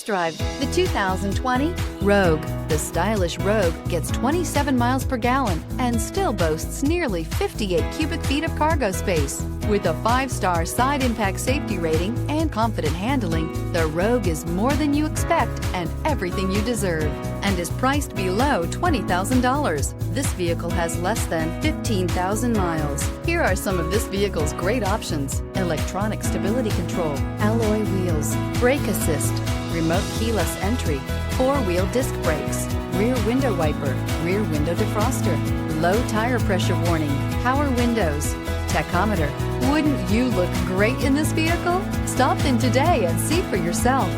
test drive the 2020 Rogue. The stylish Rogue gets 27 miles per gallon and still boasts nearly 58 cubic feet of cargo space. With a 5-star side impact safety rating and confident handling, the Rogue is more than you expect and everything you deserve, and is priced below $20,000. This vehicle has less than 15,000 miles. Here are some of this vehicle's great options: electronic stability control, alloy wheels, brake assist, remote keyless entry, 4-wheel disc brakes, rear window wiper, rear window defroster, low tire pressure warning, power windows, tachometer. Wouldn't you look great in this vehicle? Stop in today and see for yourself.